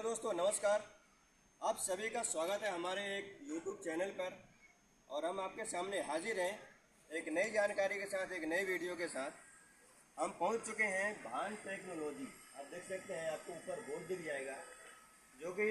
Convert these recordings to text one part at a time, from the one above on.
दोस्तों नमस्कार। आप सभी का स्वागत है हमारे एक YouTube चैनल पर। और हम आपके सामने हाजिर हैं एक नई जानकारी के साथ, एक नई वीडियो के साथ। हम पहुंच चुके हैं भान टेक्नोलॉजी। आप देख सकते हैं, आपको ऊपर बोर्ड दिख जाएगा, जो कि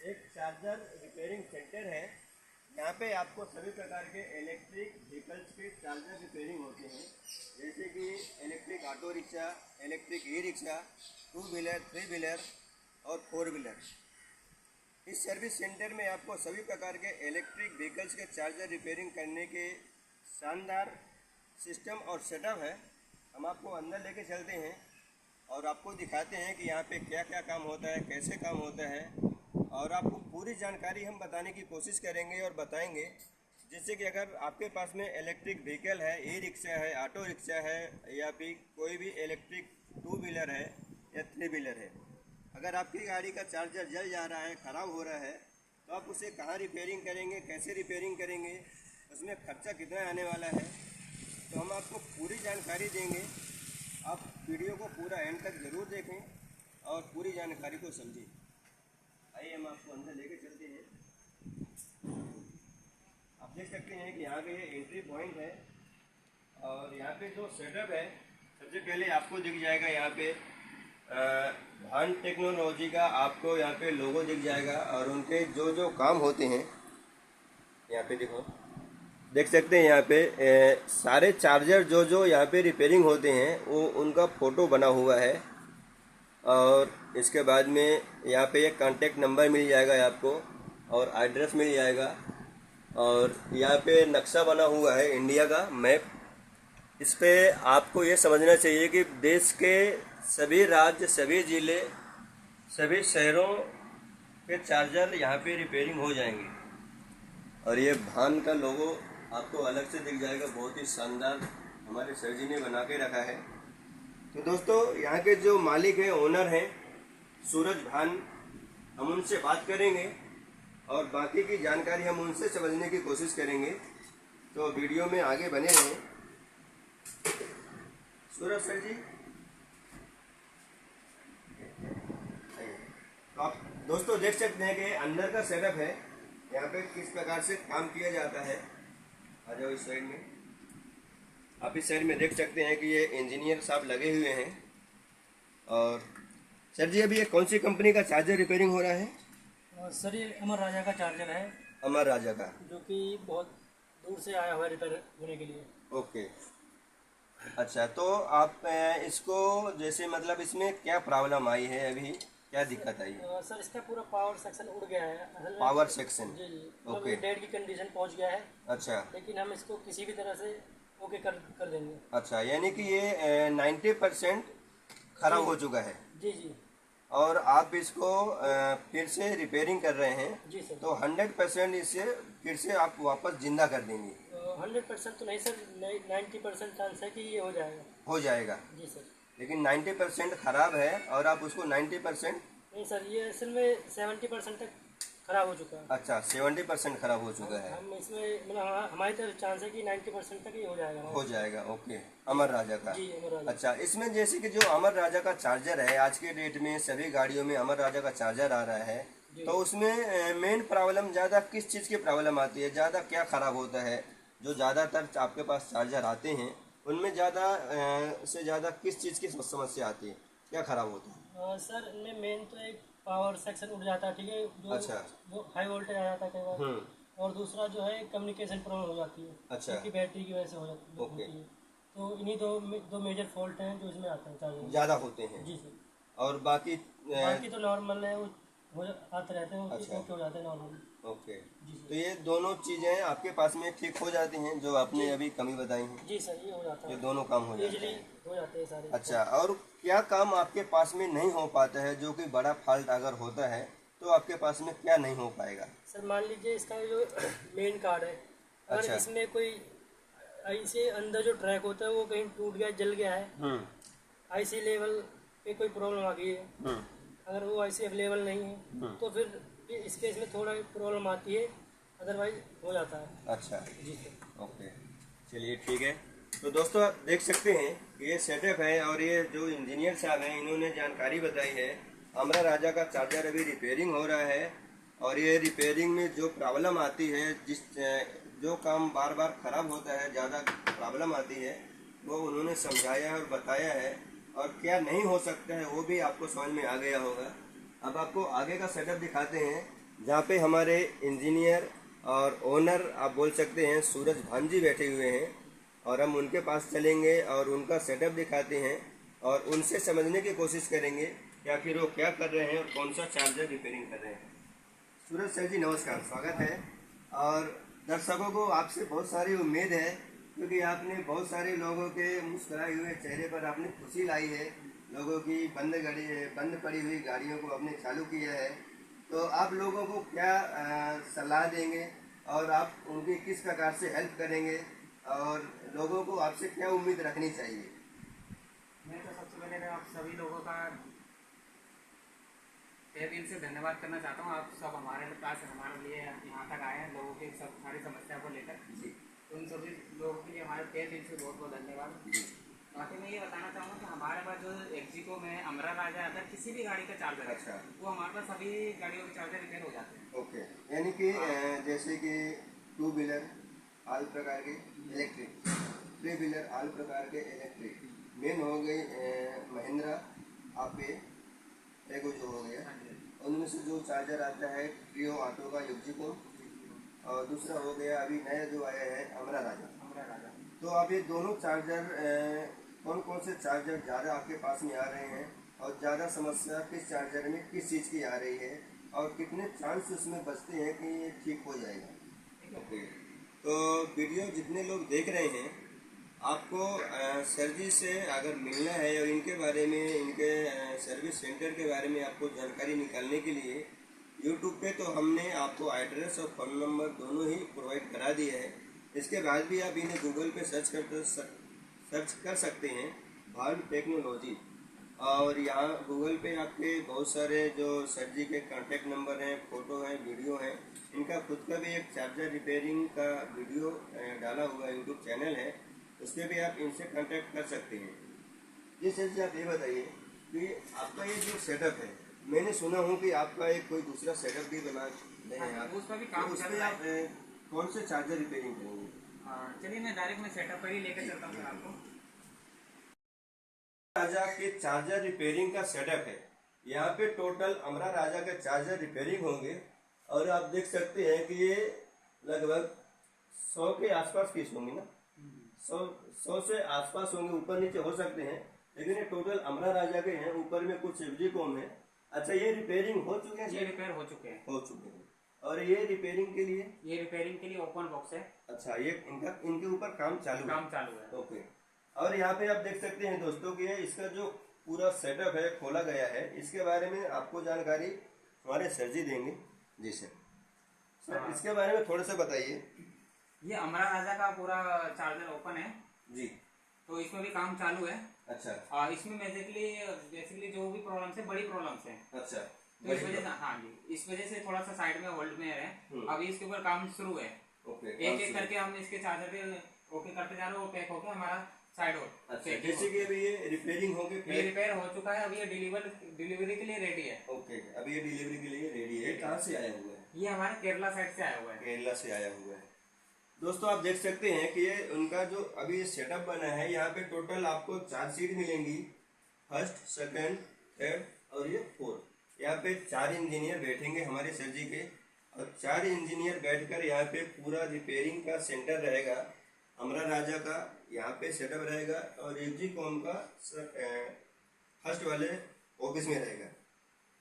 एक चार्जर रिपेयरिंग सेंटर है। यहाँ पे आपको सभी प्रकार के इलेक्ट्रिक व्हीकल्स के चार्जर रिपेयरिंग होते हैं, जैसे कि electric auto rickshaw, electric e rickshaw, 2 wheeler, 3 wheeler और 4 व्हीलर। इस सर्विस सेंटर में आपको सभी प्रकार के इलेक्ट्रिक व्हीकल्स के चार्जर रिपेयरिंग करने के शानदार सिस्टम और सेटअप है। हम आपको अंदर लेके चलते हैं और आपको दिखाते हैं कि यहाँ पे क्या क्या काम होता है, कैसे काम होता है, और आपको पूरी जानकारी हम बताने की कोशिश करेंगे और बताएंगे, जिससे कि अगर आपके पास में इलेक्ट्रिक व्हीकल है, ई रिक्शा है, ऑटो रिक्शा है, या फिर कोई भी इलेक्ट्रिक 2 व्हीलर है या 3 व्हीलर है, अगर आपकी गाड़ी का चार्जर जल जा रहा है, ख़राब हो रहा है, तो आप उसे कहाँ रिपेयरिंग करेंगे, कैसे रिपेयरिंग करेंगे, उसमें खर्चा कितना आने वाला है, तो हम आपको पूरी जानकारी देंगे। आप वीडियो को पूरा एंड तक ज़रूर देखें और पूरी जानकारी को समझें। आइए हम आपको अंदर लेके चलते हैं। आप देख सकते हैं कि यहाँ पे ये एंट्री पॉइंट है और यहाँ पे जो सेटअप है, सबसे पहले आपको दिख जाएगा यहाँ पे भान टेक्नोलॉजी का आपको यहाँ पे लोगो दिख जाएगा और उनके जो जो काम होते हैं यहाँ पे देख सकते हैं। यहाँ पे सारे चार्जर जो जो यहाँ पे रिपेयरिंग होते हैं वो उनका फ़ोटो बना हुआ है। और इसके बाद में यहाँ पे एक कांटेक्ट नंबर मिल जाएगा आपको और एड्रेस मिल जाएगा। और यहाँ पे नक्शा बना हुआ है इंडिया का मैप। इस पे आपको ये समझना चाहिए कि देश के सभी राज्य, सभी ज़िले, सभी शहरों के चार्जर यहाँ पे रिपेयरिंग हो जाएंगे। और ये भान का लोगो आपको अलग से दिख जाएगा, बहुत ही शानदार हमारे सर जी ने बना के रखा है। तो दोस्तों, यहाँ के जो मालिक हैं, ओनर हैं सूरज भान, हम उनसे बात करेंगे और बाकी की जानकारी हम उनसे समझने की कोशिश करेंगे। तो वीडियो में आगे बने रहें। सूरज सर जी, तो आप दोस्तों देख सकते हैं कि अंदर का सेटअप है, यहाँ पे किस प्रकार से काम किया जाता है। आ जाओ इस साइड में। आप इस साइड में देख सकते हैं कि ये इंजीनियर साहब लगे हुए हैं। और सर जी, अभी ये कौन सी कंपनी का चार्जर रिपेयरिंग हो रहा है? सर ये अमर राजा का चार्जर है। अमर राजा का, जो कि बहुत दूर से आया हुआ है रिपेयर होने के लिए। ओके, अच्छा। तो आप इसको जैसे मतलब इसमें क्या प्रॉब्लम आई है, अभी क्या दिक्कत आई है? सर इसका पूरा पावर सेक्शन उड़ गया है। Power section? जी जी, ओके, डेड की कंडीशन पहुंच गया है। अच्छा, लेकिन हम इसको किसी भी तरह से ओके कर देंगे। अच्छा, यानी कि ये 90% खराब हो चुका है? जी जी। और आप इसको फिर से रिपेयरिंग कर रहे हैं? जी सर। तो 100% इसे फिर से आप वापस जिंदा कर देंगे? 100% तो नहीं सर, 90% चांस है कि ये हो जाएगा। हो जाएगा? जी सर। लेकिन 90% खराब है और आप उसको 90%? नहीं सर, ये असल में 70% तक खराब हो चुका है। अच्छा, 70% खराब हो चुका है। हम इसमें मतलब हमारी तरफ चांस है कि 90% तक ये हो जाएगा। हो जाएगा, ओके। अमर राजा का? जी, अमर राजा। अच्छा, इसमें जैसे कि जो अमर राजा का चार्जर है, आज के डेट में सभी गाड़ियों में अमर राजा का चार्जर आ रहा है, तो उसमें मेन प्रॉब्लम ज़्यादा किस चीज़ की प्रॉब्लम आती है? ज़्यादा क्या खराब होता है? जो ज़्यादातर आपके पास चार्जर आते हैं उनमें ज़्यादा से ज़्यादा किस चीज़ की समस्या आती है, क्या खराब होता है? सर इनमें मेन तो एक पावर सेक्शन उड़ जाता है, ठीक है, जो अच्छा, जो हाई वोल्टेज आ जाता है कई बार। और दूसरा जो है कम्युनिकेशन प्रॉब्लम हो जाती है। अच्छा, क्योंकि बैटरी की वजह से हो जाती है। ओके। तो इन्हीं दो मेजर फॉल्ट हैं जो इसमें आते हैं चार्जर ज़्यादा होते हैं। जी सर। और बाकी तो नॉर्मल है, वो आते रहते हैं। अच्छा, ओके हो जाते हैं नॉर्मल। ओके। तो ये दोनों चीज़ें आपके पास में ठीक हो जाती हैं जो आपने अभी कमी बताई हैं? जी सर, ये हो जाता है। ये दोनों काम हो जाते हैं? हो जाते हैं सारे। अच्छा, और क्या काम आपके पास में नहीं हो पाता है, जो कि बड़ा फॉल्ट अगर होता है तो आपके पास में क्या नहीं हो पाएगा? सर मान लीजिए इसका जो मेन कार्ड है, अगर अच्छा, इसमें कोई ऐसे अंदर जो ट्रैक होता है वो कहीं टूट गया, जल गया है, आईसी लेवल पे कोई प्रॉब्लम आ गई है, अगर वो आईसी अवेलेबल नहीं है तो फिर इस केस में थोड़ा प्रॉब्लम आती है, अदरवाइज हो जाता है। अच्छा जी सर, ओके, चलिए ठीक है। तो दोस्तों आप देख सकते हैं कि ये सेटअप है और ये जो इंजीनियर साहब हैं इन्होंने जानकारी बताई है अमरा राजा का चार्जर अभी रिपेयरिंग हो रहा है। और ये रिपेयरिंग में जो प्रॉब्लम आती है, जो काम बार बार ख़राब होता है, ज़्यादा प्रॉब्लम आती है, वो उन्होंने समझाया है और बताया है। और क्या नहीं हो सकता है वो भी आपको समझ में आ गया होगा। अब आपको आगे का सेटअप दिखाते हैं, जहाँ पे हमारे इंजीनियर और ओनर आप बोल सकते हैं सूरज भांजी बैठे हुए हैं। और हम उनके पास चलेंगे और उनका सेटअप दिखाते हैं और उनसे समझने की कोशिश करेंगे कि आखिर वो क्या कर रहे हैं और कौन सा चार्जर रिपेयरिंग कर रहे हैं। सूरज सर जी नमस्कार, स्वागत है। और दर्शकों को आपसे बहुत सारी उम्मीद है, क्योंकि आपने बहुत सारे लोगों के मुस्कुराए हुए चेहरे पर आपने खुशी लाई है। लोगों की बंद पड़ी हुई गाड़ियों को आपने चालू किया है। तो आप लोगों को क्या सलाह देंगे और आप उनकी किस प्रकार से हेल्प करेंगे और लोगों को आपसे क्या उम्मीद रखनी चाहिए? मैं तो सबसे पहले आप सभी लोगों का तहे दिल से धन्यवाद करना चाहता हूँ। आप सब हमारे पास हमारे लिए यहाँ तक आए हैं, लोगों की सब सारी समस्या को लेकर। जी उन सभी लोगों के लिए हमारे तहे दिल से बहुत बहुत धन्यवाद। जी। बाकी मैं ये बताना चाहूँगा कि हमारे पास जो एक्जिको में अमरा राजा आता है, किसी भी गाड़ी का चार्जर है, अच्छा। वो हमारे पास सभी गाड़ियों के चार्जर रिपेयर हो जाते हैं। ओके, यानी कि जैसे कि 2 व्हीलर ऑल प्रकार के इलेक्ट्रिक, 3 व्हीलर ऑल प्रकार के इलेक्ट्रिक, मेन हो गई महिंद्रा आपे एगो जो हो गया, उनमें से जो चार्जर आता है ट्रियो ऑटो का युक्जिको, और दूसरा हो गया अभी नया जो आया है अमरा राजा। तो अब ये दोनों चार्जर कौन कौन से चार्जर ज़्यादा आपके पास में आ रहे हैं और ज़्यादा समस्या किस चार्जर में किस चीज़ की आ रही है और कितने चांस उसमें बचते हैं कि ये ठीक हो जाएगा? ओके, तो वीडियो जितने लोग देख रहे हैं, आपको सर जी से अगर मिलना है और इनके बारे में, इनके सर्विस सेंटर के बारे में आपको जानकारी निकालने के लिए यूट्यूब पे तो हमने आपको एड्रेस और फ़ोन नंबर दोनों ही प्रोवाइड करा दिया है। इसके बाद भी आप इन्हें गूगल पे सर्च कर सकते हैं भाग टेक्नोलॉजी। और यहाँ गूगल पे आपके बहुत सारे जो सर जी के कॉन्टैक्ट नंबर हैं, फ़ोटो हैं, वीडियो हैं। इनका खुद का भी एक चार्जर रिपेयरिंग का वीडियो डाला हुआ यूट्यूब चैनल है, उस पर भी आप इनसे कांटेक्ट कर सकते हैं। जी सर जी, आप ये बताइए कि आपका ये जो सेटअप है, मैंने सुना हूँ कि आपका एक कोई दूसरा सेटअप भी बना रहे हैं आप, उस पर भी काम तो उस चल पर रहा आप कौन से चार्जर रिपेयरिंग करेंगे? चलिए मैं डायरेक्ट में सेटअप पर ही लेकर चलता हूँ आपको। राजा के चार्जर रिपेयरिंग का सेटअप है। यहाँ पे टोटल अमरा राजा के चार्जर रिपेयरिंग होंगे और आप देख सकते हैं कि ये लगभग 100 के आसपास पीस होंगे ना, 100 से आसपास होंगे, ऊपर नीचे हो सकते हैं, लेकिन ये टोटल अमरा राजा के हैं। ऊपर में कुछ एफजीकॉम है। अच्छा, ये रिपेयरिंग हो चुके हैं? ये रिपेयर हो चुके हैं। और ये रिपेयरिंग के लिए ओपन बॉक्स है। अच्छा, ये इनके ऊपर काम चालू है। ओके। और यहाँ पे आप देख सकते हैं दोस्तों कि इसका जो पूरा सेटअप है खोला गया है, इसके बारे में आपको जानकारी हमारे सर जी देंगे। जी सर, इसके बारे में थोड़ा सा बताइए। ये अमरा राजा का पूरा चार्जर ओपन है जी, तो इसमें भी काम चालू है। अच्छा। इसमें बेसिकली जो भी प्रॉब्लम्स है, बड़ी प्रॉब्लम्स है। अच्छा, तो इस वजह से, हाँ जी, इस वजह से थोड़ा सा साइड में होल्ड में है। अभी इसके ऊपर काम शुरू है। ओके, एक एक करके हम इसके चार्जर पे ओके करते जा रहे हैं, वो पैक होकर हमारा साइड हो। अच्छा, जैसे कि अभी ये रिपेयरिंग होके ये रिपेयर हो चुका है। अभी ये डिलीवरी के लिए रेडी है। ओके, अभी ये डिलीवरी के लिए रेडी है। कहाँ से आया हुआ है? ये हमारे केरला साइड से आया हुआ है। केरला से आया हुआ है। दोस्तों, आप देख सकते हैं कि ये उनका जो अभी सेटअप बना है, यहाँ पे टोटल आपको 4 सीट मिलेंगी, फर्स्ट, सेकंड, थर्ड और ये फोर्थ। यहाँ पे 4 इंजीनियर बैठेंगे हमारे सर जी के, और 4 इंजीनियर बैठकर यहाँ पे पूरा रिपेयरिंग का सेंटर रहेगा। अमरा राजा का यहाँ पे सेटअप रहेगा और एक्जीकॉम का फर्स्ट वाले ऑफिस में रहेगा।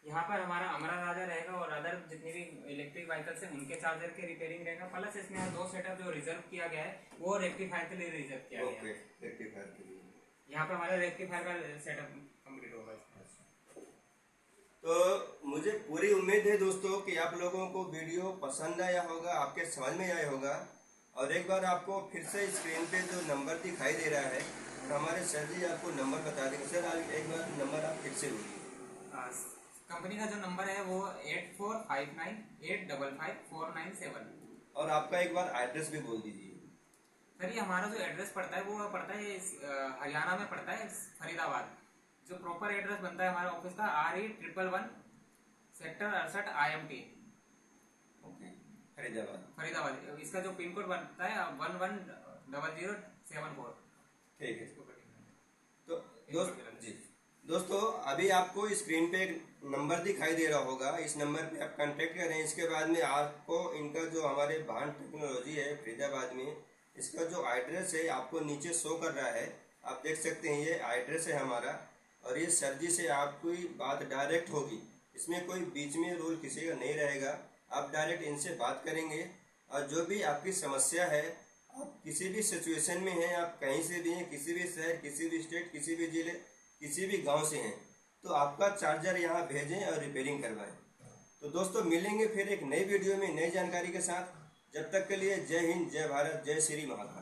यहाँ पर हमारा अमरा राजा रहेगा और अदर जितने भी इलेक्ट्रिक व्हीकल्स हैं उनके चार्जर के रिपेयरिंग रहेगा। प्लस इसमें 2 सेटअप जो रिजर्व किया गया है वो रेक्टिफायर के लिए रिजर्व किया गया है। रेक्टिफायर के लिए यहाँ पे हमारा रेक्टिफायर का सेटअप कंप्लीट होगा। तो मुझे पूरी उम्मीद है दोस्तों कि आप लोगों को वीडियो पसंद आया होगा, आपके समझ में आया होगा। और एक बार आपको फिर से स्क्रीन पे जो नंबर दिखाई दे रहा है, हमारे सर जी आपको नंबर बता देंगे। सर, एक बार नंबर आप फिर से बोलिए। कंपनी का जो नंबर है वो 8459855497। और आपका एक बार एड्रेस भी बोल दीजिए। सर, ये हमारा जो एड्रेस पड़ता है वो पड़ता है हरियाणा में पड़ता है, फरीदाबाद। जो प्रॉपर एड्रेस बनता है हमारे ऑफिस का RE111 sector 68 IMT okay, Faridabad. Faridabad. इसका जो पिन कोड बनता है 110074। ठीक है। तो दोस्तों अभी आपको स्क्रीन पे एक नंबर दिखाई दे रहा होगा, इस नंबर पे आप कांटेक्ट करें। इसके बाद में आपको इनका जो हमारे भान टेक्नोलॉजी है फरीदाबाद में, इसका जो एड्रेस है आपको नीचे शो कर रहा है, आप देख सकते हैं ये एड्रेस है हमारा। और ये सर जी से आपकी बात डायरेक्ट होगी, इसमें कोई बीच में रोल किसी का नहीं रहेगा। आप डायरेक्ट इनसे बात करेंगे और जो भी आपकी समस्या है, आप किसी भी सिचुएशन में हैं, आप कहीं से भी हैं, किसी भी शहर, किसी भी स्टेट, किसी भी जिले, किसी भी गांव से हैं, तो आपका चार्जर यहाँ भेजें और रिपेयरिंग करवाएं। तो दोस्तों मिलेंगे फिर एक नई वीडियो में नई जानकारी के साथ। जब तक के लिए जय हिंद, जय भारत, जय श्री महाकाल।